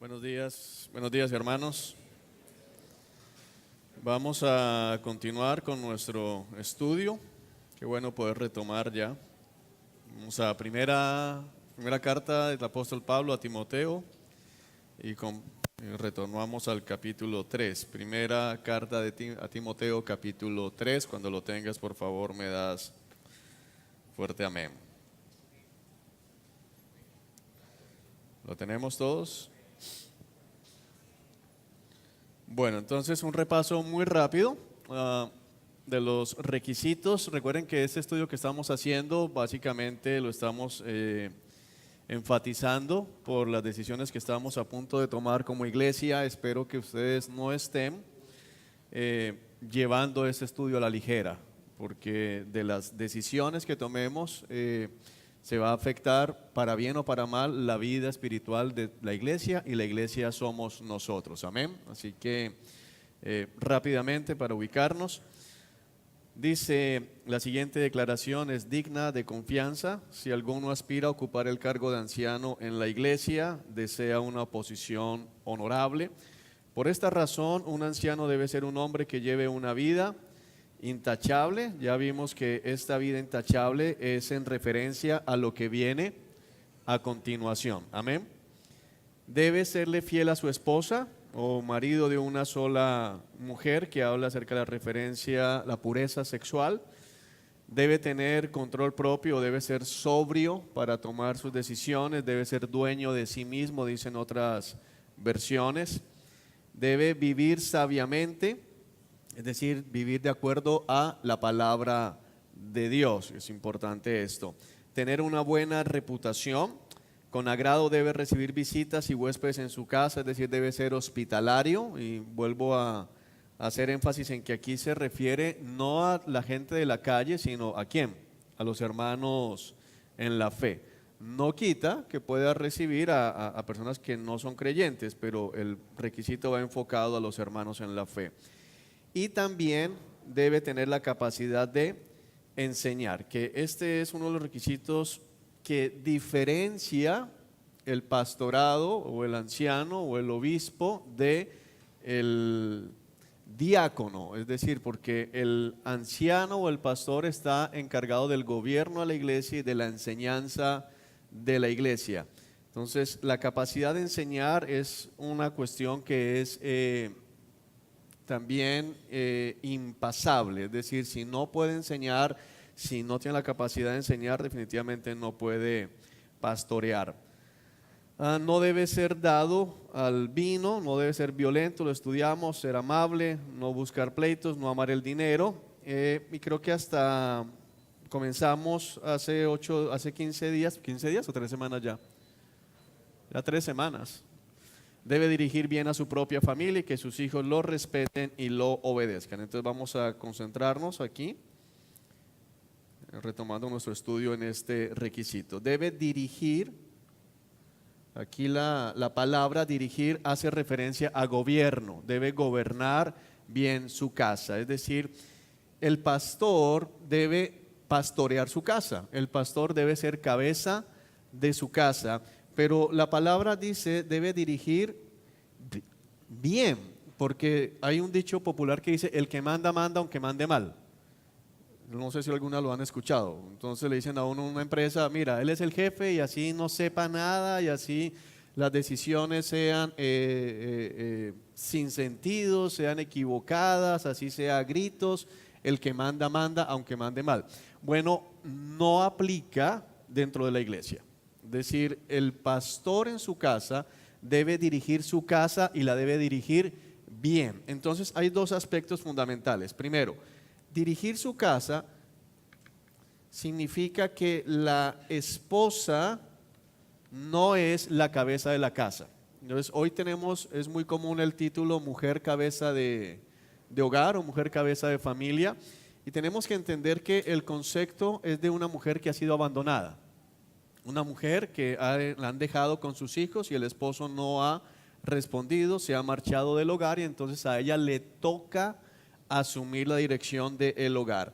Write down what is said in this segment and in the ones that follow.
Buenos días hermanos. Vamos a continuar con nuestro estudio. Qué bueno poder retomar ya. Vamos a primera carta del apóstol Pablo a Timoteo y retornamos al capítulo 3. Primera carta a Timoteo, capítulo 3. Cuando lo tengas, por favor, me das fuerte amén. ¿Lo tenemos todos? Bueno, entonces un repaso muy rápido de los requisitos. Recuerden que este estudio que estamos haciendo básicamente lo estamos enfatizando por las decisiones que estamos a punto de tomar como iglesia. Espero que ustedes no estén llevando este estudio a la ligera, porque de las decisiones que tomemos se va a afectar para bien o para mal la vida espiritual de la iglesia, y la iglesia somos nosotros, amén. Así que rápidamente para ubicarnos, dice la siguiente declaración: es digna de confianza. Si alguno aspira a ocupar el cargo de anciano en la iglesia, desea una posición honorable. Por esta razón, un anciano debe ser un hombre que lleve una vida intachable. Ya vimos que esta vida intachable es en referencia a lo que viene a continuación, amén. Debe serle fiel a su esposa o marido de una sola mujer, que habla acerca de la referencia a la pureza sexual. Debe tener control propio, debe ser sobrio para tomar sus decisiones, debe ser dueño de sí mismo, dicen otras versiones. Debe vivir sabiamente, es decir, vivir de acuerdo a la palabra de Dios. Es importante esto. Tener una buena reputación. Con agrado debe recibir visitas y huéspedes en su casa, es decir, debe ser hospitalario. Y vuelvo a hacer énfasis en que aquí se refiere no a la gente de la calle, sino ¿a quién? A los hermanos en la fe. No quita que pueda recibir a personas que no son creyentes, pero el requisito va enfocado a los hermanos en la fe. Y también debe tener la capacidad de enseñar, que este es uno de los requisitos que diferencia el pastorado o el anciano o el obispo de el diácono. Es decir, porque el anciano o el pastor está encargado del gobierno a la iglesia y de la enseñanza de la iglesia. Entonces, la capacidad de enseñar es una cuestión que es también impasable. Es decir, si no puede enseñar, si no tiene la capacidad de enseñar, definitivamente no puede pastorear. No debe ser dado al vino, no debe ser violento, lo estudiamos, ser amable, no buscar pleitos, no amar el dinero. Y creo que hasta comenzamos hace 15 días o 3 semanas ya 3 semanas. Debe dirigir bien a su propia familia y que sus hijos lo respeten y lo obedezcan. Entonces vamos a concentrarnos aquí, retomando nuestro estudio en este requisito. Debe dirigir, aquí la palabra dirigir hace referencia a gobierno. Debe gobernar bien su casa. Es decir, el pastor debe pastorear su casa. El pastor debe ser cabeza de su casa. Pero la palabra dice debe dirigir bien, porque hay un dicho popular que dice: el que manda, manda aunque mande mal. No sé si alguna lo han escuchado. Entonces le dicen a uno en una empresa: mira, él es el jefe y así no sepa nada y así las decisiones sean sin sentido, sean equivocadas, así sea a gritos, el que manda, manda aunque mande mal. Bueno, no aplica dentro de la iglesia. Es decir, el pastor en su casa debe dirigir su casa y la debe dirigir bien. Entonces hay dos aspectos fundamentales. Primero, dirigir su casa significa que la esposa no es la cabeza de la casa. Entonces hoy es muy común el título mujer cabeza de hogar o mujer cabeza de familia, y tenemos que entender que el concepto es de una mujer que ha sido abandonada. Una mujer que la han dejado con sus hijos y el esposo no ha respondido, se ha marchado del hogar, y entonces a ella le toca asumir la dirección del hogar.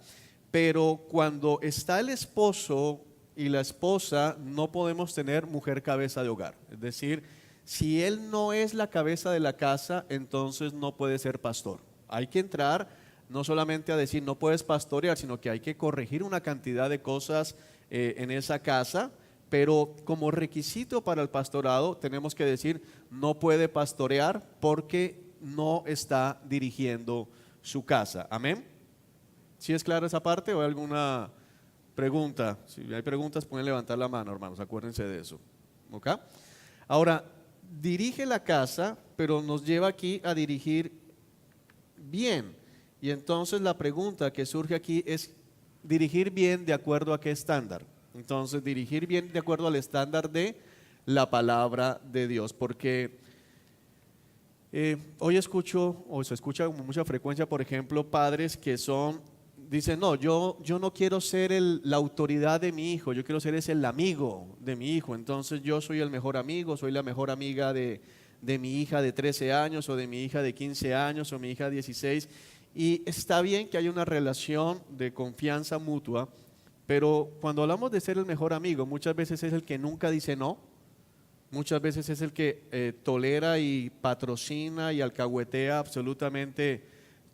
Pero cuando está el esposo y la esposa, no podemos tener mujer cabeza de hogar. Es decir, Si él no es la cabeza de la casa, entonces no puede ser pastor. Hay que entrar no solamente a decir no puedes pastorear, sino que hay que corregir una cantidad de cosas en esa casa, pero como requisito para el pastorado tenemos que decir no puede pastorear porque no está dirigiendo su casa. Amén. ¿Sí es clara esa parte o hay alguna pregunta? Si hay preguntas pueden levantar la mano, hermanos, acuérdense de eso. ¿Ok? Ahora, dirige la casa, pero nos lleva aquí a dirigir bien. Y entonces la pregunta que surge aquí es dirigir bien de acuerdo a qué estándar. Entonces, dirigir bien de acuerdo al estándar de la palabra de Dios, porque hoy escucho, o se escucha con mucha frecuencia, por ejemplo, padres que dicen, no, yo no quiero ser la autoridad de mi hijo, yo quiero ser el amigo de mi hijo, entonces yo soy el mejor amigo, soy la mejor amiga de mi hija de 13 años, o de mi hija de 15 años, o mi hija de 16, y está bien que haya una relación de confianza mutua, pero cuando hablamos de ser el mejor amigo, muchas veces es el que nunca dice no. Muchas veces es el que tolera y patrocina y alcahuetea absolutamente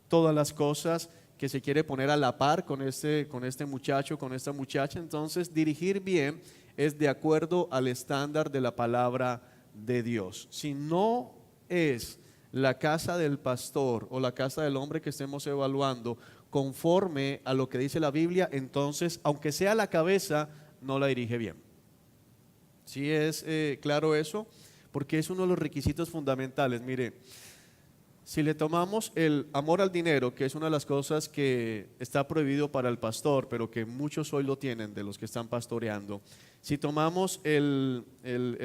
todas las cosas, que se quiere poner a la par con este muchacho, con esta muchacha. Entonces, dirigir bien es de acuerdo al estándar de la palabra de Dios. Si no es la casa del pastor o la casa del hombre que estemos evaluando conforme a lo que dice la Biblia, entonces, aunque sea la cabeza, no la dirige bien. ¿Sí es claro eso? Porque es uno de los requisitos fundamentales. Mire, si le tomamos el amor al dinero, que es una de las cosas que está prohibido para el pastor, pero que muchos hoy lo tienen de los que están pastoreando. Si tomamos el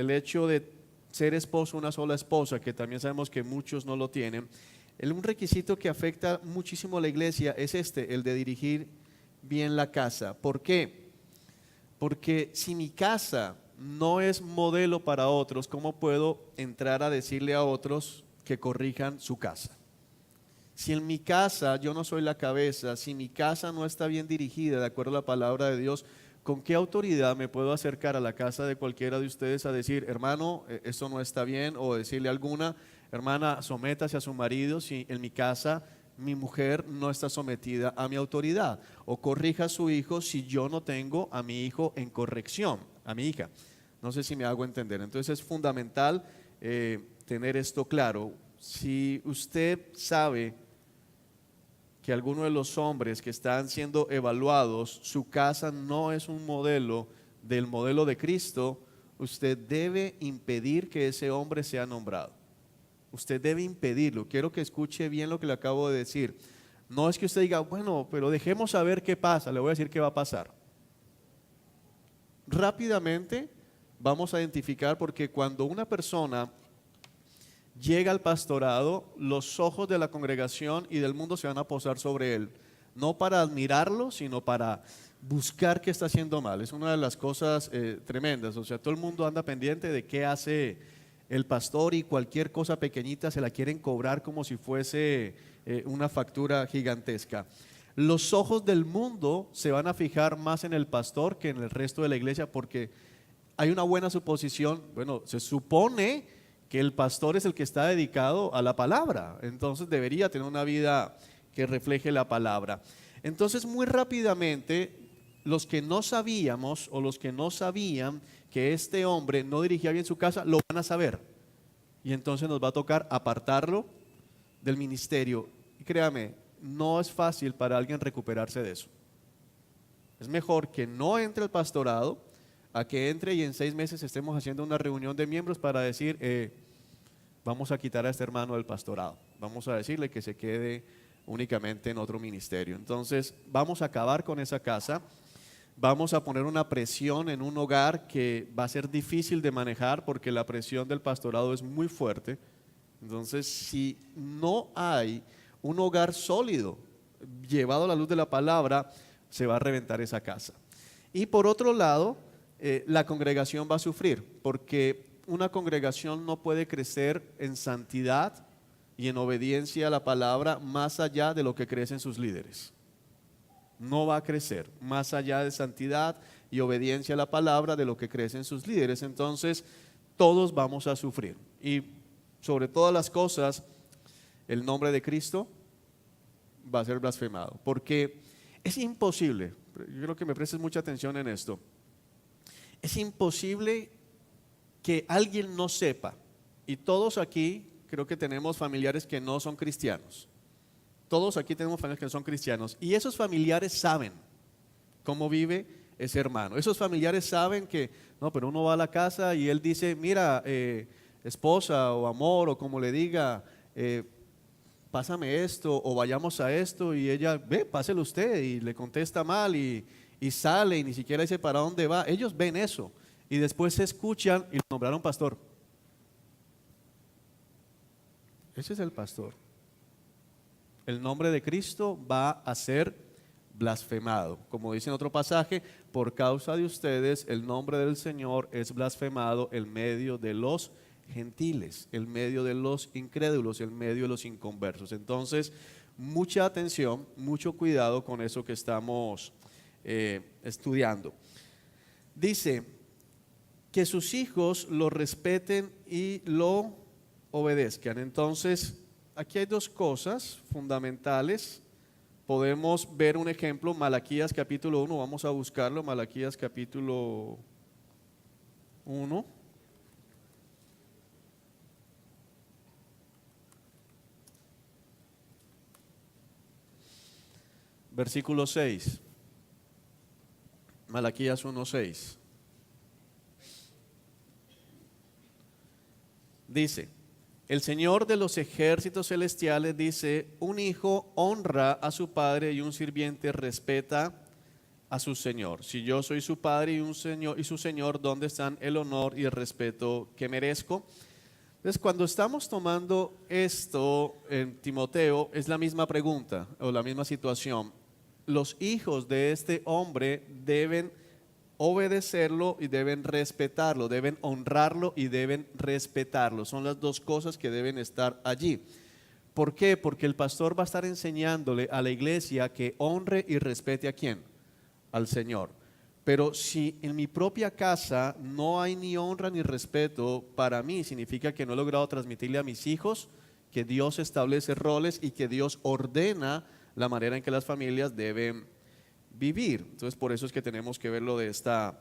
hecho de ser esposo, una sola esposa, que también sabemos que muchos no lo tienen, un requisito que afecta muchísimo a la iglesia es el de dirigir bien la casa. ¿Por qué? Porque si mi casa no es modelo para otros, ¿cómo puedo entrar a decirle a otros que corrijan su casa? Si en mi casa yo no soy la cabeza, si mi casa no está bien dirigida de acuerdo a la palabra de Dios, ¿con qué autoridad me puedo acercar a la casa de cualquiera de ustedes a decir, hermano, esto no está bien? O decirle a alguna, hermana, sométase a su marido si en mi casa mi mujer no está sometida a mi autoridad. O corrija a su hijo si yo no tengo a mi hijo en corrección, a mi hija. No sé si me hago entender. Entonces es fundamental tener esto claro. Si usted sabe que alguno de los hombres que están siendo evaluados, su casa no es un modelo del modelo de Cristo, usted debe impedir que ese hombre sea nombrado. Usted debe impedirlo. Quiero que escuche bien lo que le acabo de decir. No es que usted diga, bueno, pero dejemos saber qué pasa. Le voy a decir qué va a pasar. Rápidamente vamos a identificar, porque cuando una persona llega al pastorado, los ojos de la congregación y del mundo se van a posar sobre él, no para admirarlo, sino para buscar qué está haciendo mal. Es una de las cosas tremendas. O sea, todo el mundo anda pendiente de qué hace el pastor, y cualquier cosa pequeñita se la quieren cobrar como si fuese una factura gigantesca. Los ojos del mundo se van a fijar más en el pastor que en el resto de la iglesia, porque hay una buena suposición. Bueno, se supone que el pastor es el que está dedicado a la palabra, entonces debería tener una vida que refleje la palabra. Entonces, muy rápidamente, los que no sabíamos o los que no sabían que este hombre no dirigía bien su casa, lo van a saber, y entonces nos va a tocar apartarlo del ministerio. Y créame, no es fácil para alguien recuperarse de eso. Es mejor que no entre al pastorado a que entre y en 6 meses estemos haciendo una reunión de miembros para decir, vamos a quitar a este hermano del pastorado, vamos a decirle que se quede únicamente en otro ministerio. Entonces vamos a acabar con esa casa, vamos a poner una presión en un hogar que va a ser difícil de manejar, porque la presión del pastorado es muy fuerte. Entonces, si no hay un hogar sólido, llevado a la luz de la palabra, se va a reventar esa casa. Y por otro lado, la congregación va a sufrir, porque una congregación no puede crecer en santidad y en obediencia a la palabra más allá de lo que crecen sus líderes. No va a crecer más allá de santidad y obediencia a la palabra de lo que crecen sus líderes. Entonces, todos vamos a sufrir. Y sobre todas las cosas, el nombre de Cristo va a ser blasfemado, porque es imposible, yo quiero que me prestes mucha atención en esto, es imposible que alguien no sepa, y todos aquí creo que tenemos familiares que no son cristianos, todos aquí tenemos familiares que no son cristianos, y esos familiares saben cómo vive ese hermano, esos familiares saben que, no, pero uno va a la casa y él dice, mira, esposa o amor o como le diga, pásame esto o vayamos a esto, y ella, ve, páselo usted, y le contesta mal y sale y ni siquiera dice para dónde va. Ellos ven eso y después se escuchan y lo nombraron pastor. Ese es el pastor. El nombre de Cristo va a ser blasfemado. Como dice en otro pasaje, por causa de ustedes el nombre del Señor es blasfemado en medio de los gentiles, en medio de los incrédulos, en medio de los inconversos. Entonces, mucha atención, mucho cuidado con eso que estamos estudiando. Dice que sus hijos lo respeten y lo obedezcan. Entonces, aquí hay dos cosas fundamentales. Podemos ver un ejemplo, Malaquías capítulo 1, vamos a buscarlo, Malaquías capítulo 1. Versículo 6, Malaquías 1:6. Dice, el Señor de los ejércitos celestiales dice, un hijo honra a su padre y un sirviente respeta a su señor. Si yo soy su padre y su señor, ¿dónde están el honor y el respeto que merezco? Entonces, cuando estamos tomando esto en Timoteo, es la misma pregunta o la misma situación. Los hijos de este hombre deben obedecerlo y deben respetarlo, deben honrarlo y deben respetarlo. Son las dos cosas que deben estar allí. ¿Por qué? Porque el pastor va a estar enseñándole a la iglesia que honre y respete ¿a quién? Al Señor. Pero si en mi propia casa no hay ni honra ni respeto para mí, significa que no he logrado transmitirle a mis hijos que Dios establece roles y que Dios ordena la manera en que las familias deben vivir. Entonces, por eso es que tenemos que verlo de esta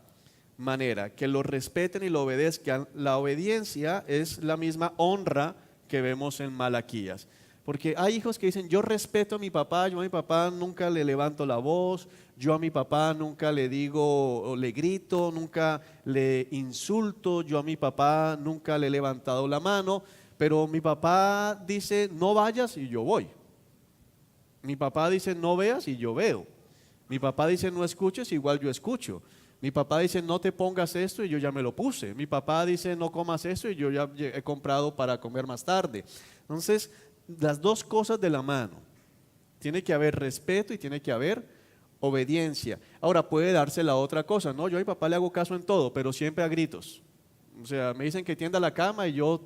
manera, que lo respeten y lo obedezcan. La obediencia es la misma honra que vemos en Malaquías, porque hay hijos que dicen, yo respeto a mi papá, yo a mi papá nunca le levanto la voz, yo a mi papá nunca le digo o le grito, nunca le insulto, yo a mi papá nunca le he levantado la mano, pero mi papá dice, no vayas y yo voy. Mi papá dice, no veas y yo veo. Mi papá dice, no escuches, igual yo escucho. Mi papá dice, no te pongas esto y yo ya me lo puse. Mi papá dice, no comas esto y yo ya he comprado para comer más tarde. Entonces, las dos cosas de la mano. Tiene que haber respeto y tiene que haber obediencia. Ahora, puede darse la otra cosa. No, yo a mi papá le hago caso en todo, pero siempre a gritos. O sea, me dicen que tienda la cama y yo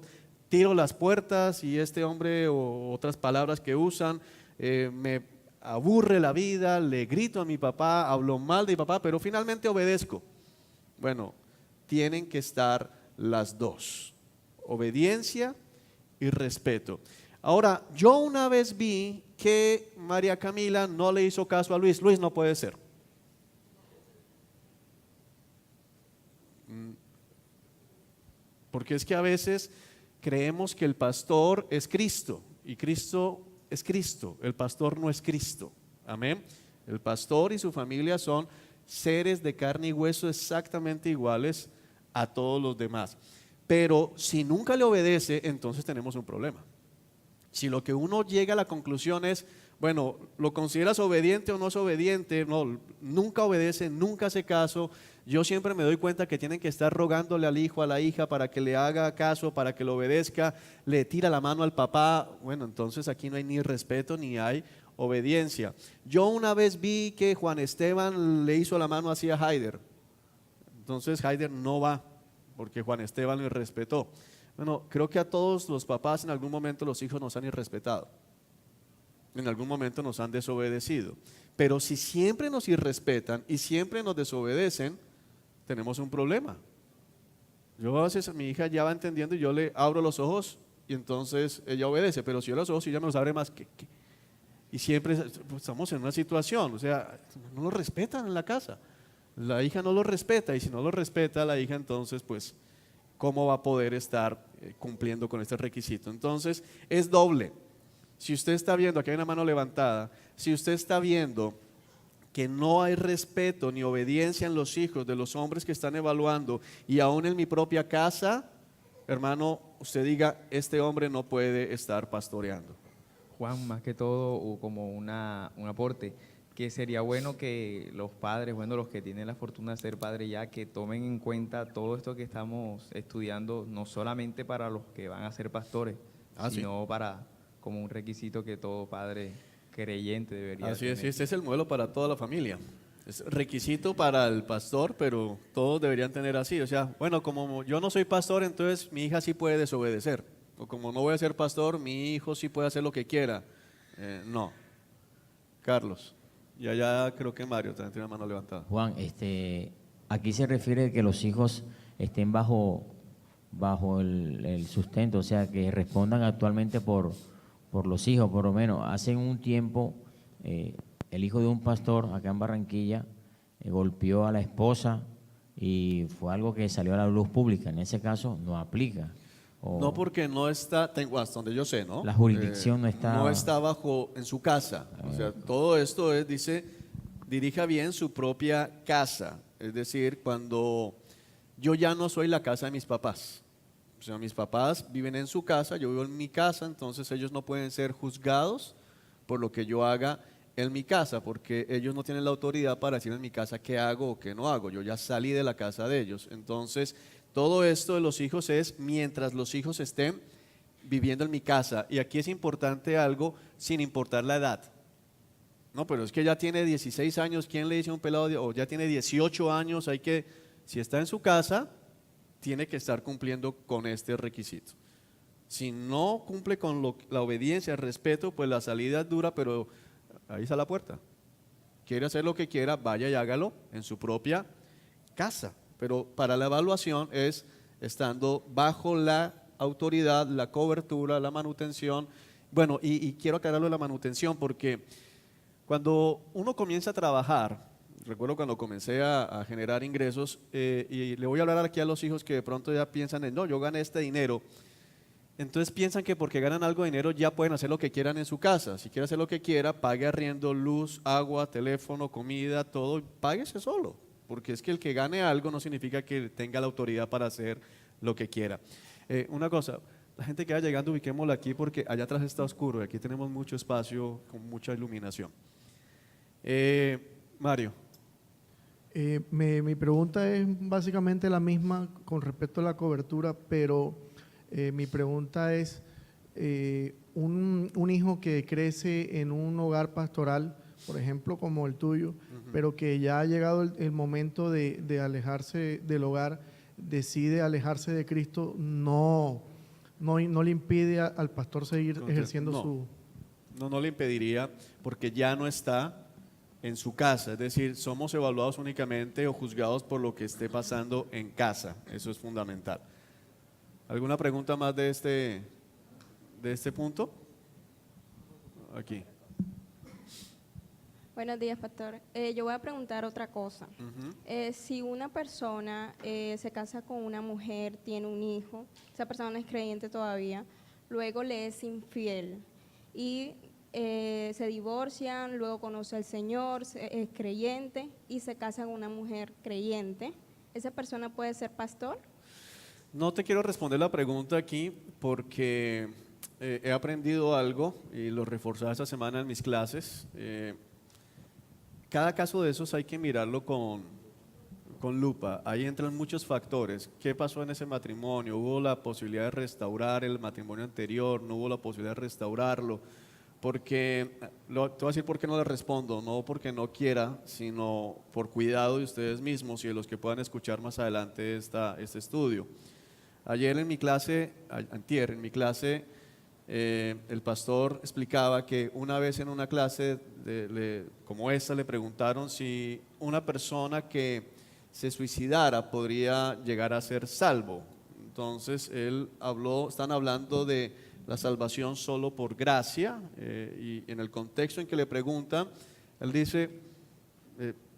tiro las puertas y este hombre o otras palabras que usan me aburre la vida, le grito a mi papá, hablo mal de mi papá, pero finalmente obedezco. Bueno, tienen que estar las dos, obediencia y respeto. Ahora, yo una vez vi que María Camila no le hizo caso a Luis. Luis, no puede ser. Porque es que a veces creemos que el pastor es Cristo y Cristo es Cristo, el pastor no es Cristo. Amén. El pastor y su familia son seres de carne y hueso exactamente iguales a todos los demás. Pero si nunca le obedece, entonces tenemos un problema. Si lo que uno llega a la conclusión es, bueno, ¿lo consideras obediente o no es obediente? No, nunca obedece, nunca hace caso. Yo siempre me doy cuenta que tienen que estar rogándole al hijo, a la hija, para que le haga caso, para que lo obedezca. Le tira la mano al papá. Bueno, entonces aquí no hay ni respeto ni hay obediencia. Yo una vez vi que Juan Esteban le hizo la mano así a Haider. Entonces Haider no va, porque Juan Esteban le respetó. Bueno, creo que a todos los papás en algún momento los hijos nos han irrespetado. En algún momento nos han desobedecido. Pero si siempre nos irrespetan y siempre nos desobedecen, tenemos un problema. Yo a veces mi hija ya va entendiendo y yo le abro los ojos y entonces ella obedece, pero si yo los ojos y ella me los abre más que. Y siempre pues, estamos en una situación, o sea, no lo respetan en la casa. La hija no lo respeta y si no lo respeta la hija, entonces pues, ¿cómo va a poder estar cumpliendo con este requisito? Entonces, es doble. Si usted está viendo, aquí hay una mano levantada, si usted está viendo que no hay respeto ni obediencia en los hijos de los hombres que están evaluando y aún en mi propia casa, hermano, usted diga, este hombre no puede estar pastoreando. Juan, más que todo, o como un aporte, que sería bueno que los padres, bueno, los que tienen la fortuna de ser padres ya, que tomen en cuenta todo esto que estamos estudiando, no solamente para los que van a ser pastores, Sí. sino para como un requisito que todo padre creyente debería Así es, tener. este es el modelo para toda la familia. Es requisito para el pastor, pero todos deberían tener así. O sea, bueno, como yo no soy pastor, entonces mi hija sí puede desobedecer. O como no voy a ser pastor, mi hijo sí puede hacer lo que quiera. No. Carlos. Y allá creo que Mario también tiene la mano levantada. Juan, aquí se refiere que los hijos estén bajo el sustento, o sea, que respondan actualmente por los hijos, por lo menos. Hace un tiempo, el hijo de un pastor acá en Barranquilla golpeó a la esposa y fue algo que salió a la luz pública. En ese caso, no aplica. No, porque no está, tengo hasta donde yo sé, ¿no? La jurisdicción no está. No está bajo en su casa. O sea, todo esto es, dice, dirija bien su propia casa. Es decir, cuando yo ya no soy la casa de mis papás. O sea, mis papás viven en su casa, yo vivo en mi casa, entonces ellos no pueden ser juzgados por lo que yo haga en mi casa, porque ellos no tienen la autoridad para decir en mi casa qué hago o qué no hago. Yo ya salí de la casa de ellos. Entonces, todo esto de los hijos es mientras los hijos estén viviendo en mi casa. Y aquí es importante algo sin importar la edad. No, pero es que ya tiene 16 años, ¿quién le dice a un pelado? O ya tiene 18 años, si está en su casa, tiene que estar cumpliendo con este requisito. Si no cumple con la obediencia, el respeto, pues la salida es dura, pero ahí está la puerta. Quiere hacer lo que quiera, vaya y hágalo en su propia casa. Pero para la evaluación es estando bajo la autoridad, la cobertura, la manutención. Bueno, y quiero aclararlo de la manutención porque cuando uno comienza a trabajar, recuerdo cuando comencé a generar ingresos, y le voy a hablar aquí a los hijos que de pronto ya piensan en, no, yo gané este dinero. Entonces piensan que porque ganan algo de dinero ya pueden hacer lo que quieran en su casa. Si quiere hacer lo que quiera, pague arriendo, luz, agua, teléfono, comida, todo, páguese solo. Porque es que el que gane algo no significa que tenga la autoridad para hacer lo que quiera. Una cosa, la gente que va llegando, ubiquémosla aquí porque allá atrás está oscuro y aquí tenemos mucho espacio con mucha iluminación. Mario. Mi pregunta es básicamente la misma con respecto a la cobertura, pero mi pregunta es, un hijo que crece en un hogar pastoral, por ejemplo como el tuyo, pero que ya ha llegado el momento de alejarse del hogar, decide alejarse de Cristo, no le impide al pastor seguir ejerciendo su... No le impediría porque ya no está en su casa, es decir, somos evaluados únicamente o juzgados por lo que esté pasando en casa, eso es fundamental. ¿Alguna pregunta más de este punto? Aquí. Buenos días, pastor. Yo voy a preguntar otra cosa. Si una persona se casa con una mujer, tiene un hijo, esa persona no es creyente todavía, luego le es infiel y se divorcian, luego conoce al Señor, es creyente y se casa con una mujer creyente, ¿esa persona puede ser pastor? No te quiero responder la pregunta aquí porque he aprendido algo y lo reforzaba esta semana en mis clases. Cada caso de esos hay que mirarlo con lupa. Ahí entran muchos factores. ¿Qué pasó en ese matrimonio? ¿Hubo la posibilidad de restaurar el matrimonio anterior? ¿No hubo la posibilidad de restaurarlo? Porque, te voy a decir por qué no le respondo, no porque no quiera, sino por cuidado de ustedes mismos y de los que puedan escuchar más adelante este estudio. Ayer en mi clase, antier, en mi clase, el pastor explicaba que una vez en una clase como esta le preguntaron si una persona que se suicidara podría llegar a ser salvo. Entonces están hablando de la salvación solo por gracia, y en el contexto en que le preguntan, él dice,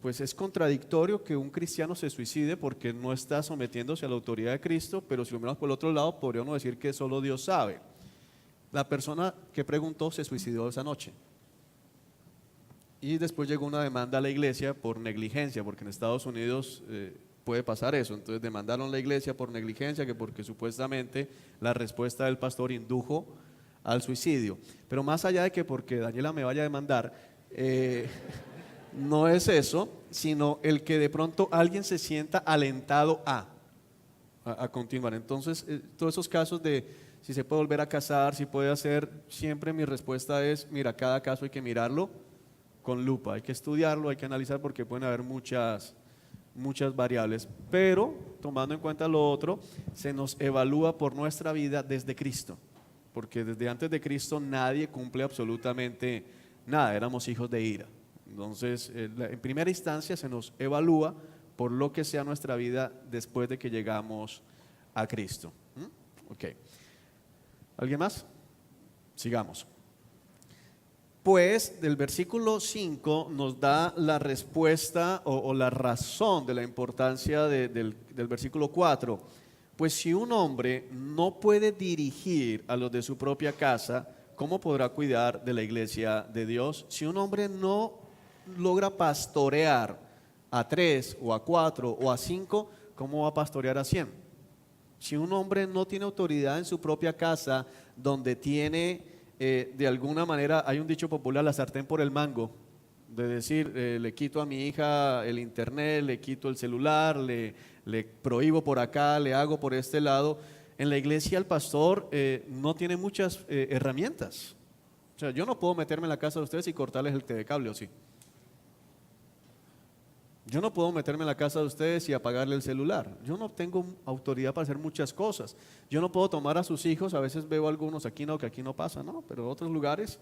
pues es contradictorio que un cristiano se suicide porque no está sometiéndose a la autoridad de Cristo, pero si lo miramos por el otro lado, podríamos decir que solo Dios sabe. La persona que preguntó se suicidó esa noche. Y después llegó una demanda a la iglesia por negligencia, porque en Estados Unidos puede pasar eso. Entonces demandaron a la iglesia por negligencia, que porque supuestamente la respuesta del pastor indujo al suicidio. Pero más allá de que porque Daniela me vaya a demandar, no es eso, sino el que de pronto alguien se sienta alentado a continuar. Entonces, todos esos casos de si se puede volver a casar, si puede hacer, siempre mi respuesta es, mira, cada caso hay que mirarlo con lupa, hay que estudiarlo, hay que analizar porque pueden haber muchas variables, pero tomando en cuenta lo otro, se nos evalúa por nuestra vida desde Cristo, porque desde antes de Cristo nadie cumple absolutamente nada, éramos hijos de ira. Entonces, en primera instancia se nos evalúa por lo que sea nuestra vida después de que llegamos a Cristo. Ok. ¿Alguien más? Sigamos. Pues del versículo 5 nos da la respuesta o la razón de la importancia del versículo 4. Pues si un hombre no puede dirigir a los de su propia casa, ¿cómo podrá cuidar de la iglesia de Dios? Si un hombre no logra pastorear a 3 o a 4 o a 5, ¿cómo va a pastorear a 100? Si un hombre no tiene autoridad en su propia casa, donde tiene de alguna manera, hay un dicho popular, la sartén por el mango, de decir, le quito a mi hija el internet, le quito el celular, le prohíbo por acá, le hago por este lado. En la iglesia el pastor no tiene muchas herramientas. O sea, yo no puedo meterme en la casa de ustedes y cortarles el telecable, ¿o sí? Yo no puedo meterme en la casa de ustedes y apagarle el celular. Yo no tengo autoridad para hacer muchas cosas. Yo no puedo tomar a sus hijos, a veces veo algunos, aquí no, que aquí no pasa, no, pero en otros lugares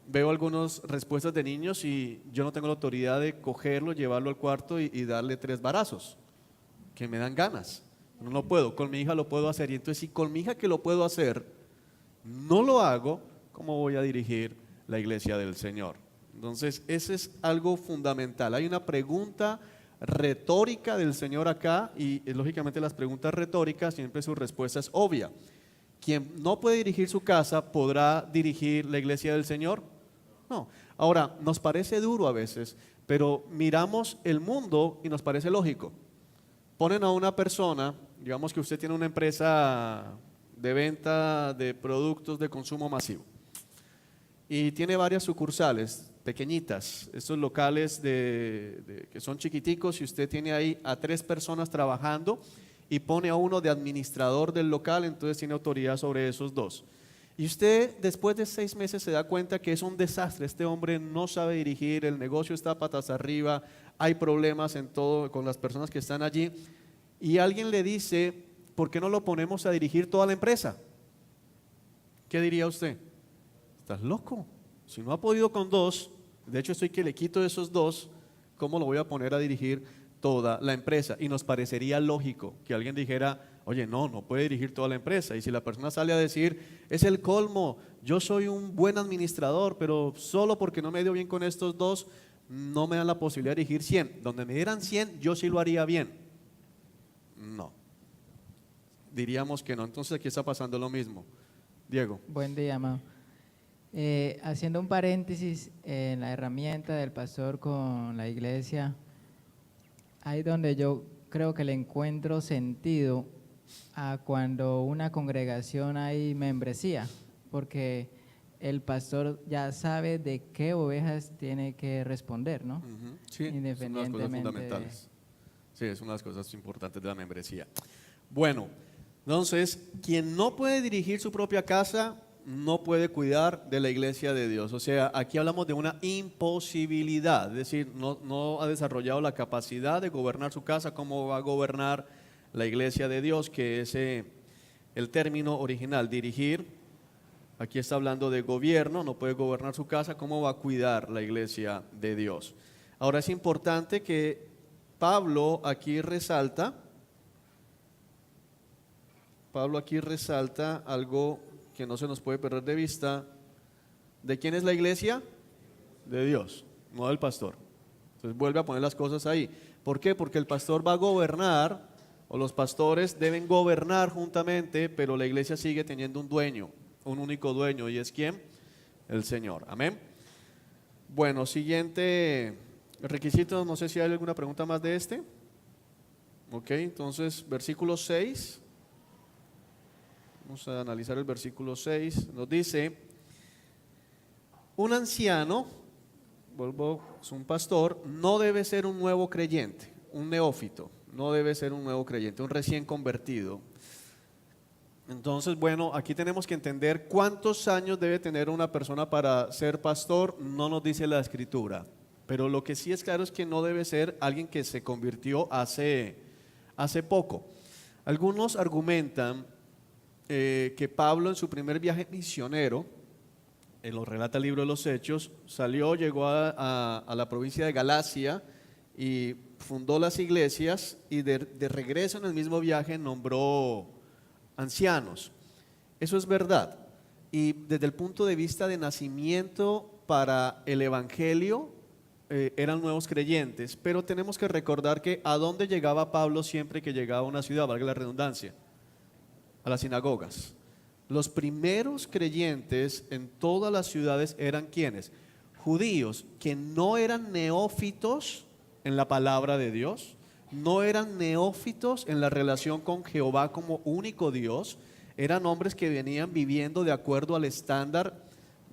veo algunas respuestas de niños y yo no tengo la autoridad de cogerlo, llevarlo al cuarto y darle 3 varazos, que me dan ganas. No puedo, con mi hija lo puedo hacer. Y entonces si con mi hija que lo puedo hacer, no lo hago, ¿cómo voy a dirigir la iglesia del Señor? Entonces, ese es algo fundamental. Hay una pregunta retórica del Señor acá y lógicamente las preguntas retóricas siempre su respuesta es obvia. ¿Quien no puede dirigir su casa podrá dirigir la iglesia del Señor? No. Ahora, nos parece duro a veces, pero miramos el mundo y nos parece lógico. Ponen a una persona, digamos que usted tiene una empresa de venta de productos de consumo masivo y tiene varias sucursales pequeñitas, estos locales que son chiquiticos, y usted tiene ahí a 3 personas trabajando y pone a uno de administrador del local, entonces tiene autoridad sobre esos 2. Y usted después de 6 meses se da cuenta que es un desastre, este hombre no sabe dirigir, el negocio está patas arriba, hay problemas en todo con las personas que están allí, y alguien le dice, ¿por qué no lo ponemos a dirigir toda la empresa? ¿Qué diría usted? ¿Estás loco? Si no ha podido con 2, de hecho estoy que le quito esos 2, ¿cómo lo voy a poner a dirigir toda la empresa? Y nos parecería lógico que alguien dijera, oye, no puede dirigir toda la empresa. Y si la persona sale a decir, es el colmo, yo soy un buen administrador, pero solo porque no me dio bien con estos 2, no me dan la posibilidad de dirigir 100. Donde me dieran 100, yo sí lo haría bien. No. Diríamos que no. Entonces aquí está pasando lo mismo. Diego. Buen día, amado. Haciendo un paréntesis en la herramienta del pastor con la iglesia, ahí donde yo creo que le encuentro sentido a cuando una congregación hay membresía, porque el pastor ya sabe de qué ovejas tiene que responder, ¿no? Sí, Independientemente es una de las cosas fundamentales. Sí, es una de las cosas importantes de la membresía. Bueno, entonces, quien no puede dirigir su propia casa, no puede cuidar de la iglesia de Dios. O sea, aquí hablamos de una imposibilidad, es decir, no ha desarrollado la capacidad de gobernar su casa. ¿Cómo va a gobernar la iglesia de Dios? Que es el término original, dirigir. Aquí está hablando de gobierno, no puede gobernar su casa. ¿Cómo va a cuidar la iglesia de Dios? Ahora es importante que Pablo aquí resalta algo que no se nos puede perder de vista. ¿De quién es la iglesia? De Dios, no del pastor. Entonces vuelve a poner las cosas ahí. ¿Por qué? Porque el pastor va a gobernar, o los pastores deben gobernar juntamente, pero la iglesia sigue teniendo un dueño, un único dueño, ¿y es quién? El Señor. Amén. Bueno, siguiente requisito, no sé si hay alguna pregunta más de este. Ok, entonces versículo 6. Vamos a analizar el versículo 6. Nos dice: un anciano, es un pastor, no debe ser un nuevo creyente, un neófito, no debe ser un nuevo creyente, un recién convertido. Entonces, bueno, aquí tenemos que entender cuántos años debe tener una persona para ser pastor. No nos dice la escritura, pero lo que sí es claro es que no debe ser alguien que se convirtió hace poco. Algunos argumentan que Pablo, en su primer viaje misionero, lo relata el libro de los Hechos, llegó a la provincia de Galacia y fundó las iglesias, y de regreso en el mismo viaje nombró ancianos. Eso es verdad, y desde el punto de vista de nacimiento para el evangelio eran nuevos creyentes, pero tenemos que recordar que ¿a dónde llegaba Pablo siempre que llegaba a una ciudad? Valga la redundancia, a las sinagogas. Los primeros creyentes en todas las ciudades eran ¿quiénes? Judíos que no eran neófitos en la palabra de Dios, no eran neófitos en la relación con Jehová como único Dios, eran hombres que venían viviendo de acuerdo al estándar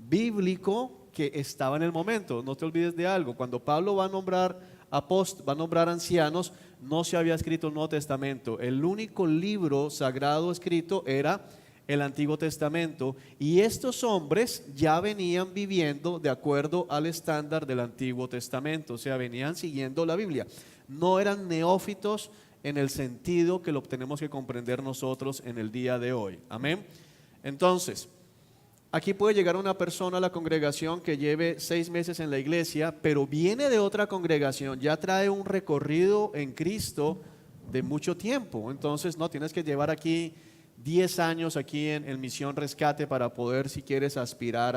bíblico que estaba en el momento. No te olvides de algo: cuando Pablo va a nombrar ancianos, no se había escrito el Nuevo Testamento. El único libro sagrado escrito era el Antiguo Testamento, y estos hombres ya venían viviendo de acuerdo al estándar del Antiguo Testamento, o sea, venían siguiendo la Biblia. No eran neófitos en el sentido que lo tenemos que comprender nosotros en el día de hoy. Amén. Entonces, aquí puede llegar una persona a la congregación que lleve 6 meses en la iglesia, pero viene de otra congregación, ya trae un recorrido en Cristo de mucho tiempo. Entonces, no tienes que llevar aquí 10 años aquí en Misión Rescate para poder, si quieres, aspirar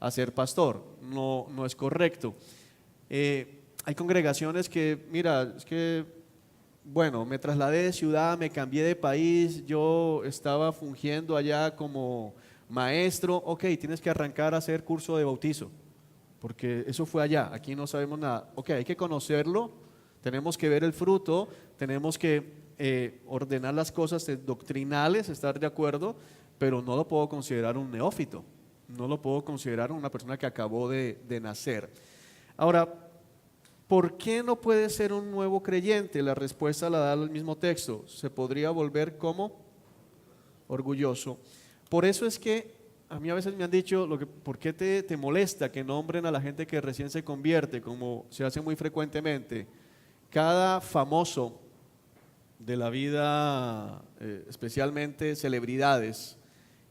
a ser pastor. No es correcto. Hay congregaciones que, mira, es que, bueno, me trasladé de ciudad, me cambié de país, yo estaba fungiendo allá como maestro. Ok, tienes que arrancar a hacer curso de bautizo, porque eso fue allá, aquí no sabemos nada. Ok, hay que conocerlo, tenemos que ver el fruto, tenemos que ordenar las cosas doctrinales, estar de acuerdo, pero no lo puedo considerar un neófito, no lo puedo considerar una persona que acabó de nacer. Ahora, ¿por qué no puede ser un nuevo creyente? La respuesta la da el mismo texto: se podría volver como orgulloso. Por eso es que a mí a veces me han dicho, ¿por qué te molesta que nombren a la gente que recién se convierte, como se hace muy frecuentemente? Cada famoso de la vida, especialmente celebridades,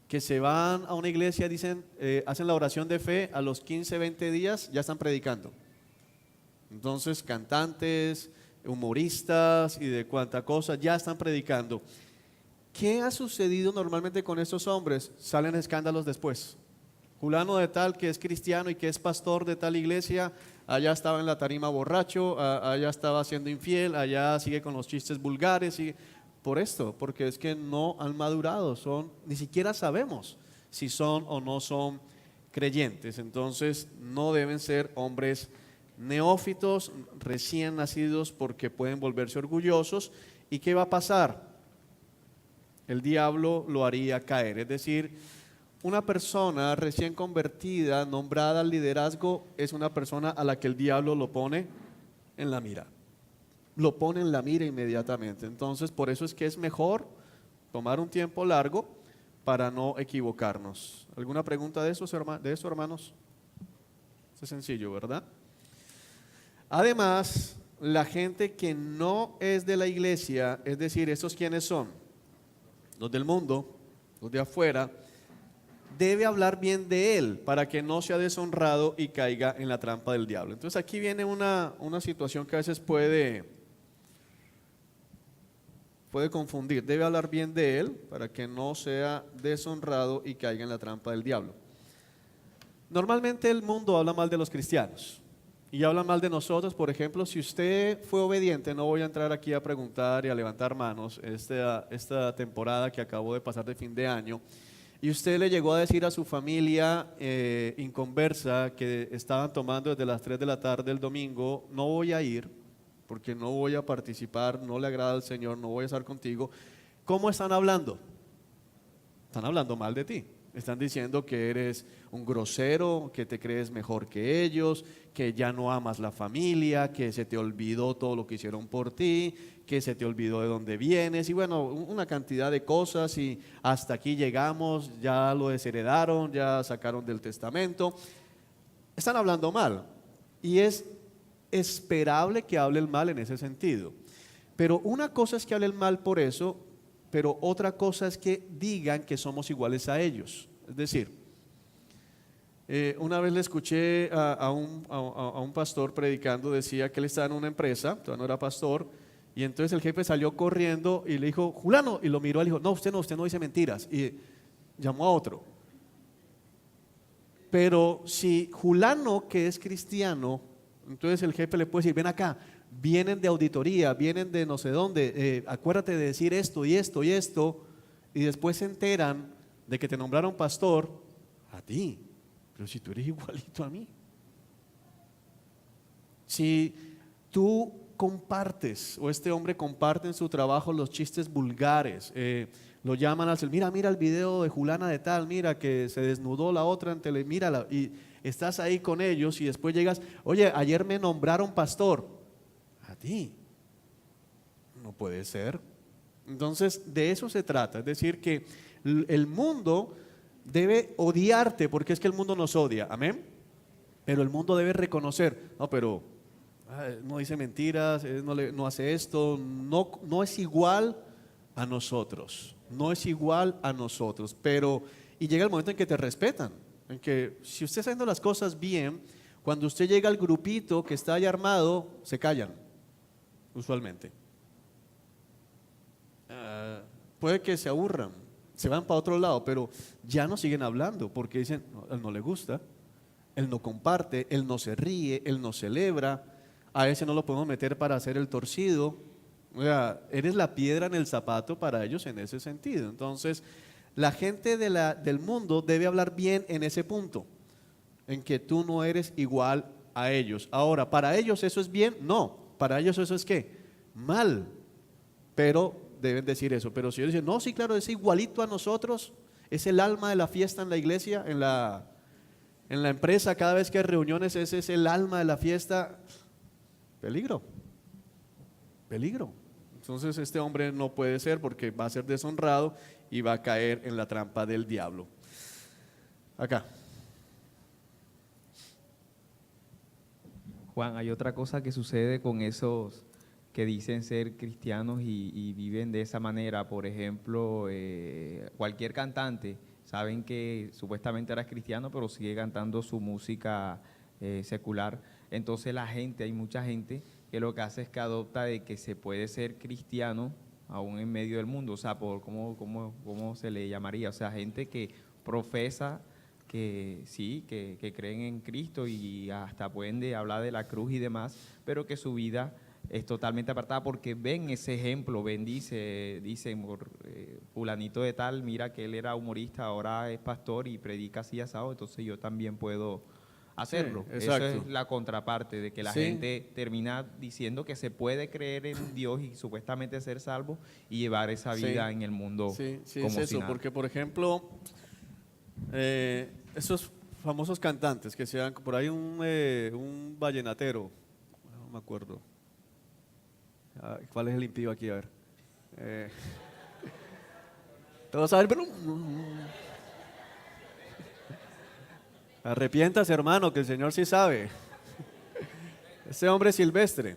que se van a una iglesia, dicen, hacen la oración de fe, a los 15, 20 días ya están predicando. Entonces, cantantes, humoristas y de cuánta cosa ya están predicando. ¿Qué ha sucedido normalmente con estos hombres? Salen escándalos después. Fulano de tal, que es cristiano y que es pastor de tal iglesia, allá estaba en la tarima borracho, allá estaba siendo infiel, allá sigue con los chistes vulgares. Y por esto, porque es que no han madurado, ni siquiera sabemos si son o no son creyentes. Entonces no deben ser hombres neófitos, recién nacidos, porque pueden volverse orgullosos. ¿Y qué va a pasar? El diablo lo haría caer. Es decir, una persona recién convertida, nombrada al liderazgo, es una persona a la que el diablo lo pone en la mira. Lo pone en la mira inmediatamente. Entonces, por eso es que es mejor tomar un tiempo largo para no equivocarnos. ¿Alguna pregunta de eso, hermanos? Es sencillo, ¿verdad? Además, la gente que no es de la iglesia, es decir, ¿estos quiénes son? Los del mundo, los de afuera, debe hablar bien de él para que no sea deshonrado y caiga en la trampa del diablo. Entonces aquí viene una situación que a veces puede puede confundir. Debe hablar bien de él para que no sea deshonrado y caiga en la trampa del diablo. Normalmente el mundo habla mal de los cristianos y habla mal de nosotros. Por ejemplo, si usted fue obediente, no voy a entrar aquí a preguntar y a levantar manos esta temporada que acabó de pasar de fin de año, y usted le llegó a decir a su familia inconversa que estaban tomando desde las 3 de la tarde el domingo: no voy a ir porque no voy a participar, no le agrada al Señor, no voy a estar contigo. ¿Cómo están hablando? Están hablando mal de ti. Están diciendo que eres un grosero, que te crees mejor que ellos, que ya no amas la familia, que se te olvidó todo lo que hicieron por ti, que se te olvidó de dónde vienes, y bueno, una cantidad de cosas, y hasta aquí llegamos, ya lo desheredaron, ya sacaron del testamento. Están hablando mal, y es esperable que hable el mal en ese sentido. Pero una cosa es que hable el mal por eso, pero otra cosa es que digan que somos iguales a ellos. Es decir, una vez le escuché a un pastor predicando, decía que él estaba en una empresa, todavía no era pastor, y entonces el jefe salió corriendo y le dijo: Julano, y lo miró y le dijo: no, usted no dice mentiras, y llamó a otro. Pero si Julano, que es cristiano, entonces el jefe le puede decir: ven acá, vienen de auditoría, vienen de no sé dónde, acuérdate de decir esto y esto y esto, y después se enteran de que te nombraron pastor a ti, pero si tú eres igualito a mí. Si tú compartes, o este hombre comparte en su trabajo los chistes vulgares, lo llaman al celular: mira el video de Julana de tal, mira que se desnudó la otra en tele, mírala, y estás ahí con ellos, y después llegas: oye, ayer me nombraron pastor. A ti. No puede ser. Entonces, de eso se trata. Es decir, que el mundo debe odiarte, porque es que el mundo nos odia. Amén. Pero el mundo debe reconocer: no, pero no dice mentiras, no hace esto, no es igual a nosotros. No es igual a nosotros. Pero, y llega el momento en que te respetan. En que si usted está haciendo las cosas bien, cuando usted llega al grupito que está ahí armado, se callan. Usualmente. Puede que se aburran, se van para otro lado, pero ya no siguen hablando porque dicen: no, él no le gusta, él no comparte, él no se ríe, él no celebra, a ese no lo podemos meter para hacer el torcido. O sea, eres la piedra en el zapato para ellos en ese sentido. Entonces, la gente del mundo debe hablar bien en ese punto, en que tú no eres igual a ellos. Ahora, ¿para ellos eso es bien? No. Para ellos eso es ¿qué? Mal. Pero deben decir eso. Pero si ellos dicen: no, sí, claro, es igualito a nosotros, es el alma de la fiesta en la iglesia, en la empresa, cada vez que hay reuniones, ese es el alma de la fiesta. Peligro. Peligro. Entonces este hombre no puede ser, porque va a ser deshonrado y va a caer en la trampa del diablo. Acá. Juan, hay otra cosa que sucede con esos que dicen ser cristianos y viven de esa manera. Por ejemplo, cualquier cantante, saben que supuestamente era cristiano, pero sigue cantando su música secular. Entonces hay mucha gente que lo que hace es que adopta de que se puede ser cristiano aún en medio del mundo. O sea, ¿cómo se le llamaría? O sea, gente que profesa que sí, que creen en Cristo y hasta pueden hablar de la cruz y demás, pero que su vida es totalmente apartada porque ven ese ejemplo, dicen por fulanito de tal, mira que él era humorista, ahora es pastor y predica así asado, entonces yo también puedo hacerlo. Sí, exacto. Eso es la contraparte de que la Sí. gente termina diciendo que se puede creer en Dios y supuestamente ser salvo y llevar esa vida Sí. en el mundo Sí, como es si eso, nada. porque por ejemplo, esos famosos cantantes que sean, por ahí un vallenatero, no me acuerdo. ¿Cuál es el impío aquí? A ver. Todos saben, pero arrepiéntase, hermano, que el Señor sí sabe. Ese hombre silvestre.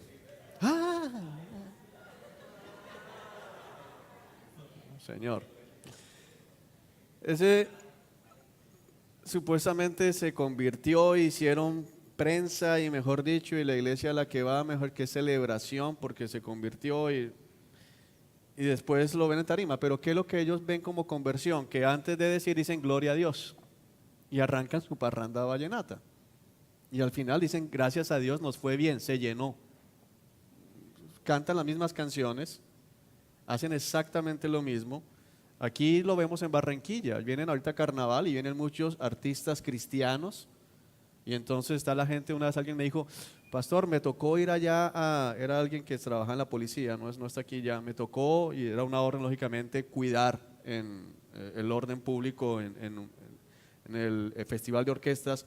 Señor. Ese supuestamente se convirtió, hicieron prensa y mejor dicho, y la iglesia a la que va, mejor que celebración porque se convirtió. Y y después lo ven en tarima. Pero ¿qué es lo que ellos ven como conversión? Que antes de decir dicen gloria a Dios y arrancan su parranda vallenata. Y al final dicen gracias a Dios nos fue bien, se llenó. Cantan las mismas canciones, hacen exactamente lo mismo. Aquí lo vemos en Barranquilla, vienen ahorita carnaval y vienen muchos artistas cristianos. Y entonces está la gente, una vez alguien me dijo, pastor, me tocó ir allá era alguien que trabaja en la policía, no está aquí ya, me tocó, y era una orden lógicamente, cuidar el orden público en el festival de orquestas.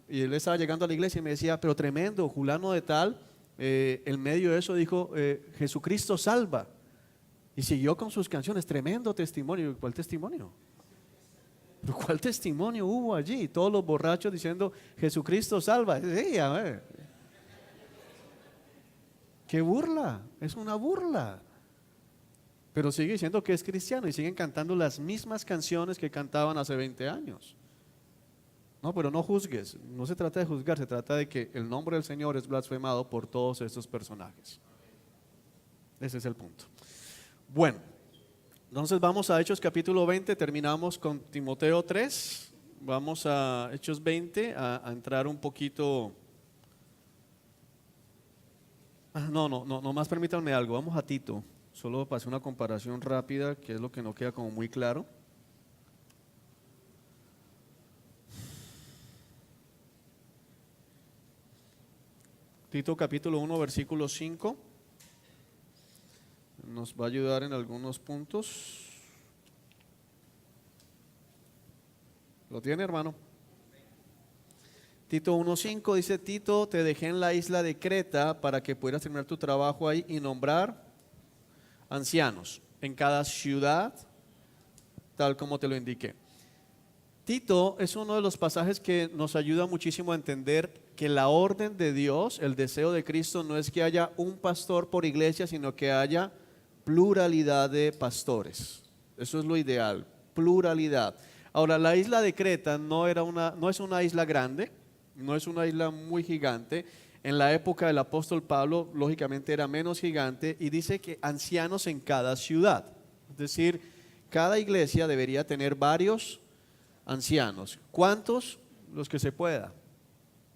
Y él estaba llegando a la iglesia y me decía, pero tremendo, fulano de tal, en medio de eso dijo, Jesucristo salva. Y siguió con sus canciones, tremendo testimonio. ¿Cuál testimonio? ¿Cuál testimonio hubo allí? Todos los borrachos diciendo, Jesucristo salva. Sí, a ver. ¡Qué burla! Es una burla. Pero sigue diciendo que es cristiano y siguen cantando las mismas canciones que cantaban hace 20 años. No, pero no juzgues. No se trata de juzgar, se trata de que el nombre del Señor es blasfemado por todos estos personajes. Ese es el punto. Bueno, entonces vamos a Hechos capítulo 20, terminamos con Timoteo 3, vamos a Hechos 20 a entrar un poquito. No, más permítanme algo, vamos a Tito, solo para hacer una comparación rápida, que es lo que no queda como muy claro. Tito capítulo 1, versículo 5. Nos va a ayudar en algunos puntos. ¿Lo tiene, hermano? Tito 1:5 dice, Tito, te dejé en la isla de Creta para que pudieras terminar tu trabajo ahí y nombrar ancianos en cada ciudad, tal como te lo indiqué. Tito es uno de los pasajes que nos ayuda muchísimo a entender que la orden de Dios, el deseo de Cristo, no es que haya un pastor por iglesia, sino que haya pluralidad de pastores. Eso es lo ideal, pluralidad. Ahora, la isla de Creta no es una isla grande, no es una isla muy gigante. En la época del apóstol Pablo, lógicamente era menos gigante, y dice que ancianos en cada ciudad. Es decir, cada iglesia debería tener varios ancianos. ¿Cuántos? Los que se pueda.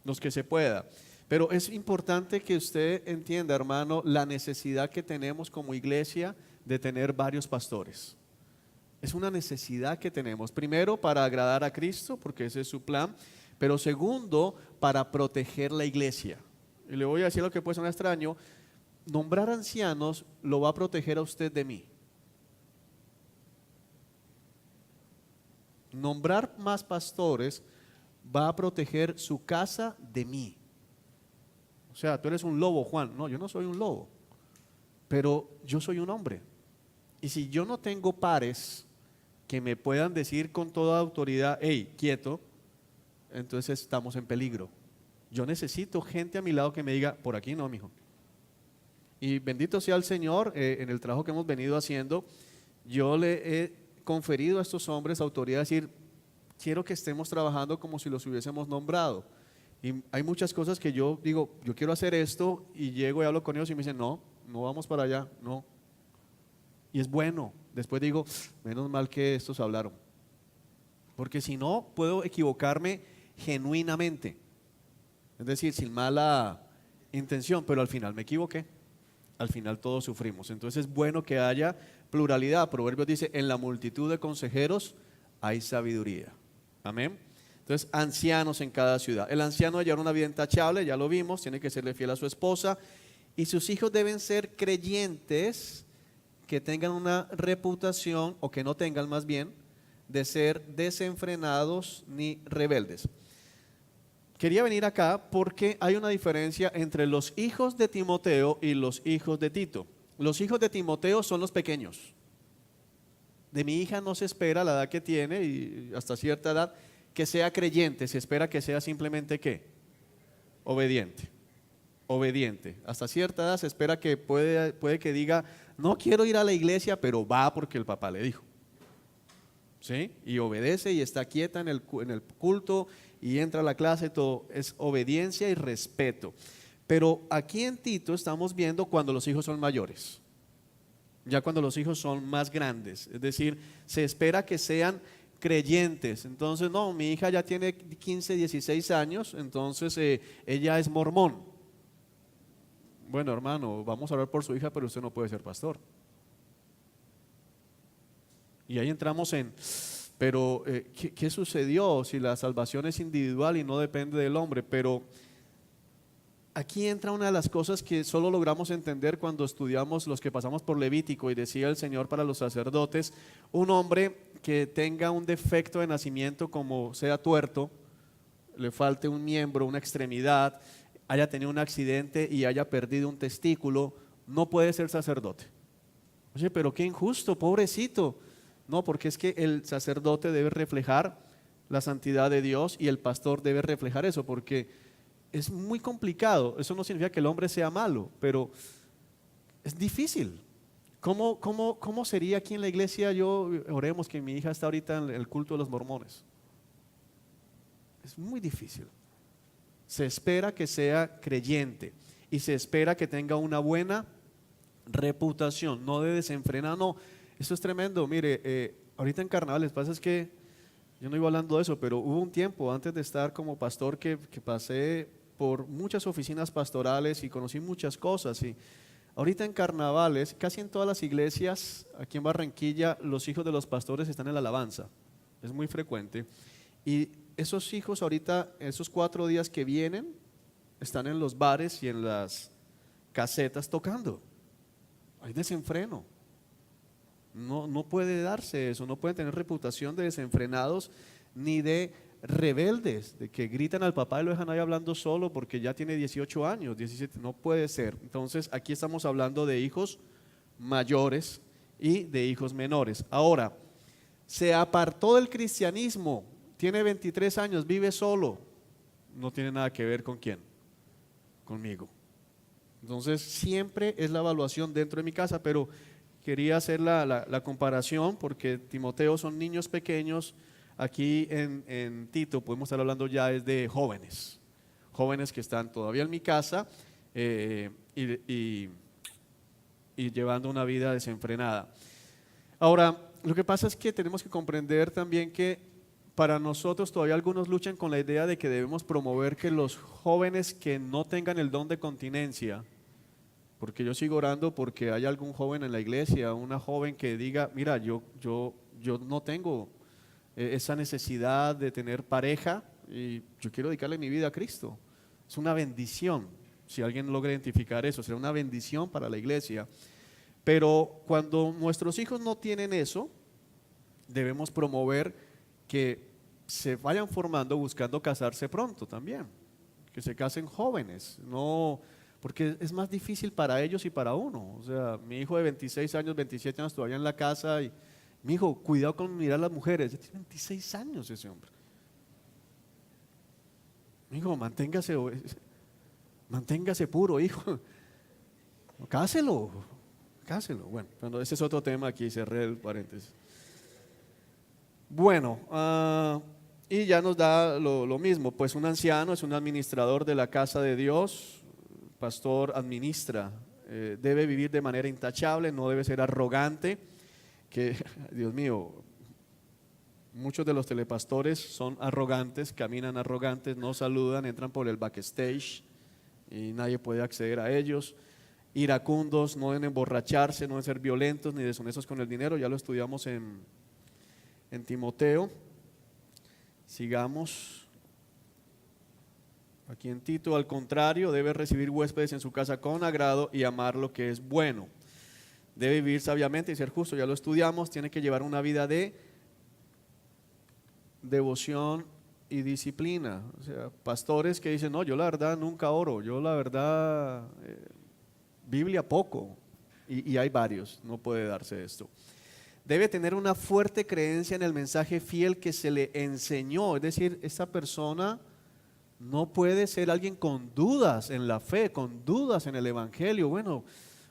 Los que se pueda. Pero es importante que usted entienda, hermano, la necesidad que tenemos como iglesia de tener varios pastores. Es una necesidad que tenemos. Primero, para agradar a Cristo, porque ese es su plan. Pero segundo, para proteger la iglesia. Y le voy a decir lo que puede sonar extraño. Nombrar ancianos lo va a proteger a usted de mí. Nombrar más pastores va a proteger su casa de mí. O sea, tú eres un lobo, Juan. No, yo no soy un lobo, pero yo soy un hombre. Y si yo no tengo pares que me puedan decir con toda autoridad, hey, quieto, entonces estamos en peligro. Yo necesito gente a mi lado que me diga, por aquí no, mijo. Y bendito sea el Señor, en el trabajo que hemos venido haciendo, yo le he conferido a estos hombres autoridad de decir, quiero que estemos trabajando como si los hubiésemos nombrado. Y hay muchas cosas que yo digo, yo quiero hacer esto, y llego y hablo con ellos y me dicen, no vamos para allá, no. Y es bueno, después digo, menos mal que estos hablaron. Porque si no, puedo equivocarme genuinamente. Es decir, sin mala intención, pero al final me equivoqué. Al final todos sufrimos. Entonces es bueno que haya pluralidad. Proverbios dice, en la multitud de consejeros hay sabiduría. Amén. Entonces, ancianos en cada ciudad. El anciano debe llevar una vida intachable, ya lo vimos, tiene que serle fiel a su esposa, y sus hijos deben ser creyentes, que tengan una reputación, o que no tengan más bien, de ser desenfrenados ni rebeldes. Quería venir acá porque hay una diferencia entre los hijos de Timoteo y los hijos de Tito. Los hijos de Timoteo son los pequeños. De mi hija no se espera, la edad que tiene y hasta cierta edad, que sea creyente. Se espera que sea simplemente ¿qué? Obediente. Obediente. Hasta cierta edad se espera que puede que diga, no quiero ir a la iglesia, pero va porque el papá le dijo. ¿Sí? Y obedece y está quieta en el culto y entra a la clase, todo es obediencia y respeto. Pero aquí en Tito estamos viendo cuando los hijos son mayores. ya cuando los hijos son más grandes. Es decir, se espera que sean creyentes. Entonces, no, mi hija ya tiene 15, 16 años, entonces ella es mormón. Bueno, hermano, vamos a orar por su hija, pero usted no puede ser pastor. Y ahí entramos en, pero ¿qué sucedió si la salvación es individual y no depende del hombre? Pero aquí entra una de las cosas que solo logramos entender cuando estudiamos los que pasamos por Levítico, y decía el Señor para los sacerdotes: un hombre que tenga un defecto de nacimiento, como sea tuerto, le falte un miembro, una extremidad, haya tenido un accidente y haya perdido un testículo, no puede ser sacerdote. Oye, pero qué injusto, pobrecito. No, porque es que el sacerdote debe reflejar la santidad de Dios y el pastor debe reflejar eso, porque es muy complicado. Eso no significa que el hombre sea malo, pero es difícil. ¿Cómo sería aquí en la iglesia? Oremos que mi hija está ahorita en el culto de los mormones. Es muy difícil. Se espera que sea creyente y se espera que tenga una buena reputación, no de desenfrenado, no. Eso es tremendo. Mire, ahorita en carnavales, pasa es que yo no iba hablando de eso, pero hubo un tiempo antes de estar como pastor que pasé por muchas oficinas pastorales y conocí muchas cosas. Y ahorita en carnavales, casi en todas las iglesias aquí en Barranquilla, los hijos de los pastores están en la alabanza. Es muy frecuente. Y esos hijos ahorita, esos 4 días que vienen, están en los bares y en las casetas tocando. Hay desenfreno. No puede darse eso, no pueden tener reputación de desenfrenados ni de rebeldes, de que gritan al papá y lo dejan ahí hablando solo porque ya tiene 18 años, 17, no puede ser. Entonces aquí estamos hablando de hijos mayores y de hijos menores. Ahora, se apartó del cristianismo, tiene 23 años, vive solo, no tiene nada que ver con quién, conmigo. Entonces siempre es la evaluación dentro de mi casa, pero quería hacer la comparación porque Timoteo son niños pequeños. Aquí en Tito podemos estar hablando ya es de jóvenes que están todavía en mi casa y llevando una vida desenfrenada. Ahora, lo que pasa es que tenemos que comprender también que para nosotros todavía algunos luchan con la idea de que debemos promover que los jóvenes que no tengan el don de continencia, porque yo sigo orando porque hay algún joven en la iglesia, una joven que diga, mira, yo no tengo esa necesidad de tener pareja y yo quiero dedicarle mi vida a Cristo. Es una bendición, si alguien logra identificar eso, será una bendición para la iglesia. Pero cuando nuestros hijos no tienen eso, debemos promover que se vayan formando buscando casarse pronto también, que se casen jóvenes, no... Porque es más difícil para ellos y para uno. O sea, mi hijo de 26 años, 27 años todavía en la casa y mi hijo, cuidado con mirar a las mujeres. Ya tiene 26 años ese hombre. Mi hijo, manténgase puro, hijo. Cáselo. Bueno, ese es otro tema, aquí cerré el paréntesis. Bueno, y ya nos da lo mismo, pues un anciano es un administrador de la casa de Dios. Pastor administra, debe vivir de manera intachable, no debe ser arrogante, que Dios mío, muchos de los telepastores son arrogantes, caminan arrogantes, no saludan, entran por el backstage y nadie puede acceder a ellos. Iracundos, no deben emborracharse, no deben ser violentos ni deshonestos con el dinero, ya lo estudiamos en Timoteo. Sigamos. Aquí en Tito, al contrario, debe recibir huéspedes en su casa con agrado y amar lo que es bueno. Debe vivir sabiamente y ser justo, ya lo estudiamos. Tiene que llevar una vida de devoción y disciplina. O sea, pastores que dicen, no, yo la verdad nunca oro, yo la verdad, Biblia poco. Y hay varios, no puede darse esto. Debe tener una fuerte creencia en el mensaje fiel que se le enseñó. Es decir, esta persona no puede ser alguien con dudas en la fe, con dudas en el evangelio. Bueno,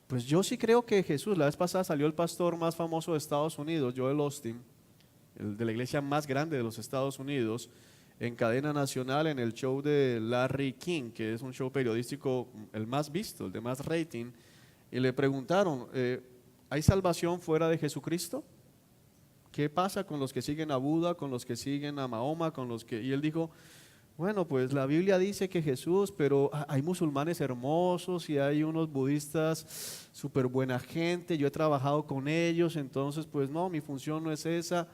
pues yo sí creo que Jesús, la vez pasada salió el pastor más famoso de Estados Unidos, Joel Osteen, el de la iglesia más grande de los Estados Unidos, en cadena nacional en el show de Larry King, que es un show periodístico el más visto, el de más rating, y le preguntaron, ¿Hay salvación fuera de Jesucristo? ¿Qué pasa con los que siguen a Buda, con los que siguen a Mahoma, con los que... Y él dijo, bueno, pues la Biblia dice que Jesús, pero hay musulmanes hermosos y hay unos budistas súper buena gente, yo he trabajado con ellos, entonces pues no, mi función no es esa.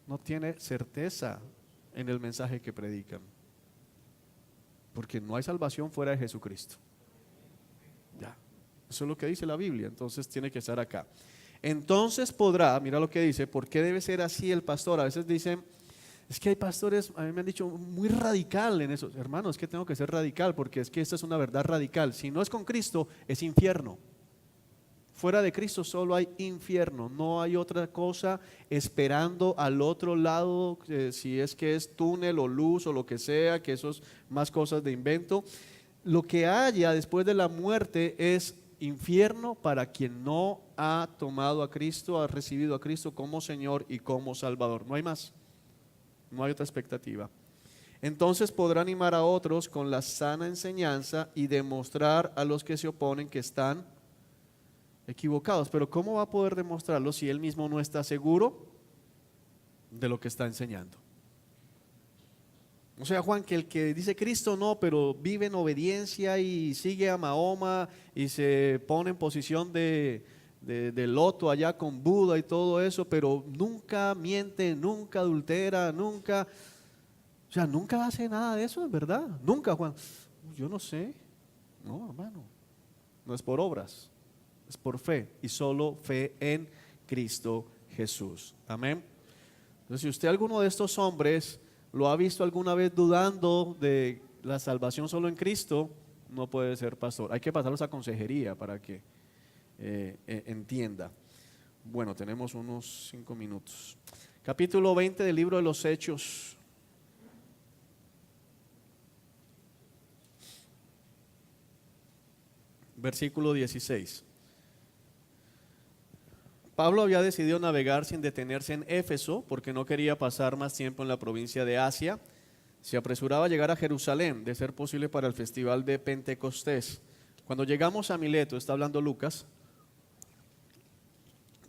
No tiene certeza en el mensaje que predican, porque no hay salvación fuera de Jesucristo. Ya, eso es lo que dice la Biblia, entonces tiene que estar acá. Entonces podrá, mira lo que dice, ¿por qué debe ser así el pastor? A veces dicen, es que hay pastores, a mí me han dicho, muy radical en eso. Hermano, es que tengo que ser radical, porque es que esta es una verdad radical. Si no es con Cristo, es infierno. Fuera de Cristo solo hay infierno, no hay otra cosa esperando al otro lado, si es que es túnel o luz o lo que sea, que eso es más cosas de invento. Lo que haya después de la muerte es infierno para quien no ha tomado a Cristo, ha recibido a Cristo como Señor y como Salvador. No hay más, no hay otra expectativa. Entonces podrá animar a otros con la sana enseñanza y demostrar a los que se oponen que están equivocados. Pero ¿cómo va a poder demostrarlo si él mismo no está seguro de lo que está enseñando? O sea, Juan, que el que dice Cristo no, pero vive en obediencia y sigue a Mahoma y se pone en posición de loto allá con Buda y todo eso, pero nunca miente, nunca adultera, nunca, o sea, nunca hace nada de eso, ¿es verdad? Nunca, Juan. Yo no sé. No, hermano, no es por obras, es por fe, y solo fe en Cristo Jesús. Amén. Entonces, si usted, alguno de estos hombres, lo ha visto alguna vez dudando de la salvación solo en Cristo, no puede ser pastor. Hay que pasarlos a consejería para que entienda. Bueno, tenemos unos 5 minutos. Capítulo 20 del libro de los Hechos. Versículo 16. Pablo había decidido navegar sin detenerse en Éfeso porque no quería pasar más tiempo en la provincia de Asia. Se apresuraba a llegar a Jerusalén, de ser posible para el festival de Pentecostés. Cuando llegamos a Mileto, está hablando Lucas,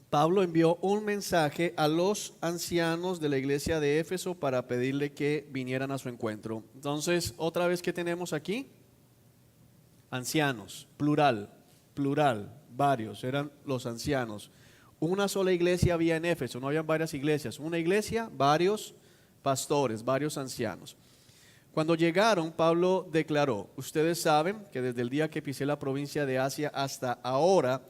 Pablo envió un mensaje a los ancianos de la iglesia de Éfeso para pedirle que vinieran a su encuentro. Entonces, otra vez, ¿qué tenemos aquí? Ancianos, plural, varios, eran los ancianos. Una sola iglesia había en Éfeso, no habían varias iglesias. Una iglesia, varios pastores, varios ancianos. Cuando llegaron, Pablo declaró: ustedes saben que desde el día que pisé la provincia de Asia hasta ahora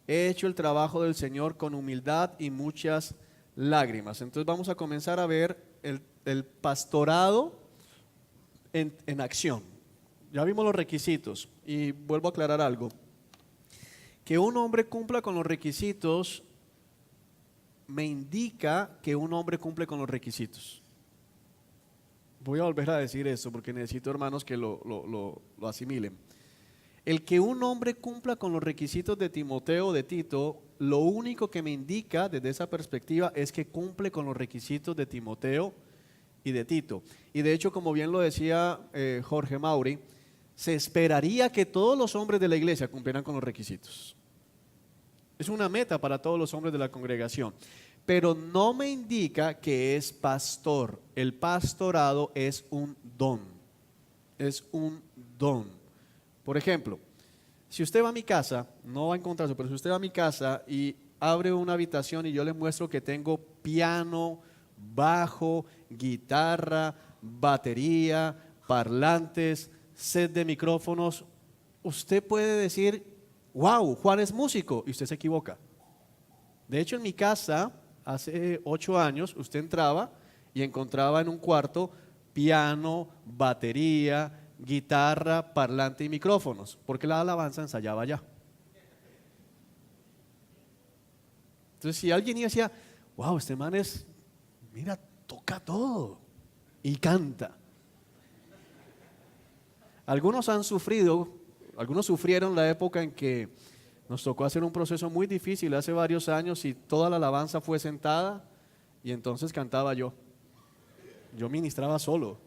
he hecho el trabajo del Señor con humildad y muchas lágrimas. Entonces vamos a comenzar a ver el pastorado en acción. Ya vimos los requisitos y vuelvo a aclarar algo. Que un hombre cumpla con los requisitos me indica que un hombre cumple con los requisitos. Voy a volver a decir eso porque necesito, hermanos, que lo asimilen. El que un hombre cumpla con los requisitos de Timoteo o de Tito, lo único que me indica desde esa perspectiva es que cumple con los requisitos de Timoteo y de Tito. Y de hecho, como bien lo decía Jorge Mauri, se esperaría que todos los hombres de la iglesia cumplieran con los requisitos. Es una meta para todos los hombres de la congregación, pero no me indica que es pastor. El pastorado es un don, es un don. Por ejemplo, si usted va a mi casa, no va a encontrar eso, pero si usted va a mi casa y abre una habitación y yo le muestro que tengo piano, bajo, guitarra, batería, parlantes, set de micrófonos, usted puede decir: wow, Juan es músico, y usted se equivoca. De hecho, en mi casa, hace 8 años, usted entraba y encontraba en un cuarto piano, batería, guitarra, parlante y micrófonos, porque la alabanza ensayaba allá. Entonces, si alguien decía: wow, este man es, mira, toca todo y canta. Algunos sufrieron la época en que nos tocó hacer un proceso muy difícil hace varios años y toda la alabanza fue sentada y entonces cantaba yo. Yo ministraba solo.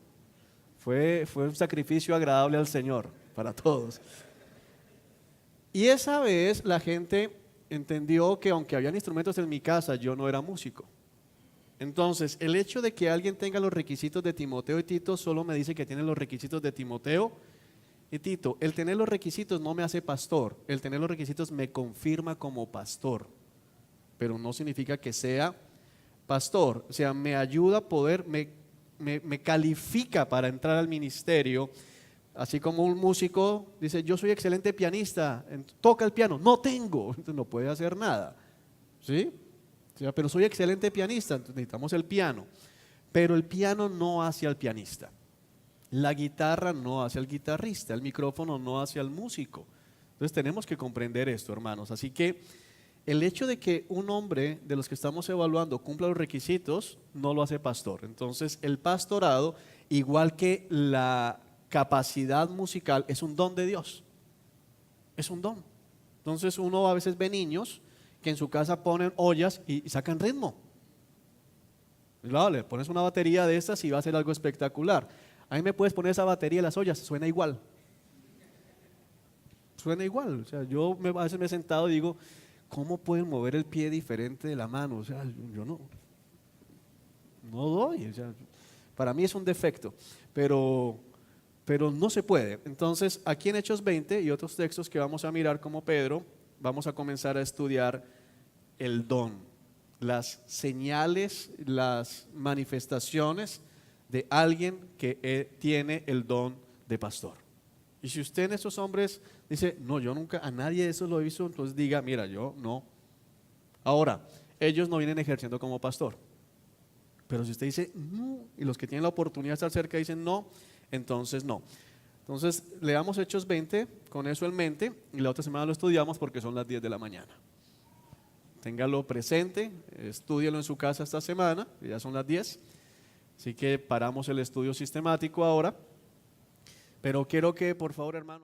Fue un sacrificio agradable al Señor para todos. Y esa vez la gente entendió que aunque habían instrumentos en mi casa, yo no era músico. Entonces, el hecho de que alguien tenga los requisitos de Timoteo y Tito solo me dice que tiene los requisitos de Timoteo y Tito. El tener los requisitos no me hace pastor, el tener los requisitos me confirma como pastor, pero no significa que sea pastor. O sea, me ayuda a poder, me califica para entrar al ministerio. Así como un músico dice, yo soy excelente pianista, toca el piano, no tengo, entonces no puede hacer nada, ¿sí? O sea, pero soy excelente pianista, entonces necesitamos el piano. Pero el piano no hace al pianista, la guitarra no hace al guitarrista, el micrófono no hace al músico. Entonces tenemos que comprender esto, hermanos. Así que el hecho de que un hombre de los que estamos evaluando cumpla los requisitos no lo hace pastor. Entonces el pastorado, igual que la capacidad musical, es un don de Dios, es un don. Entonces uno a veces ve niños que en su casa ponen ollas y sacan ritmo. Claro, le pones una batería de estas y va a ser algo espectacular. A mí me puedes poner esa batería en las ollas, suena igual. Suena igual. O sea, yo a veces me he sentado y digo, ¿cómo pueden mover el pie diferente de la mano? O sea, yo no doy. O sea, para mí es un defecto, pero no se puede. Entonces, aquí en Hechos 20 y otros textos que vamos a mirar como Pedro, vamos a comenzar a estudiar el don, las señales, las manifestaciones de alguien que tiene el don de pastor. Y si usted en estos hombres dice, no, yo nunca a nadie de esos lo he visto, entonces diga, mira, yo no. Ahora, ellos no vienen ejerciendo como pastor. Pero si usted dice no, y los que tienen la oportunidad de estar cerca dicen no, entonces no. Entonces leamos Hechos 20 con eso en mente y la otra semana lo estudiamos porque son las 10 de la mañana. Téngalo presente, estúdielo en su casa esta semana, ya son las 10. Así que paramos el estudio sistemático ahora. Pero quiero que por favor, hermano.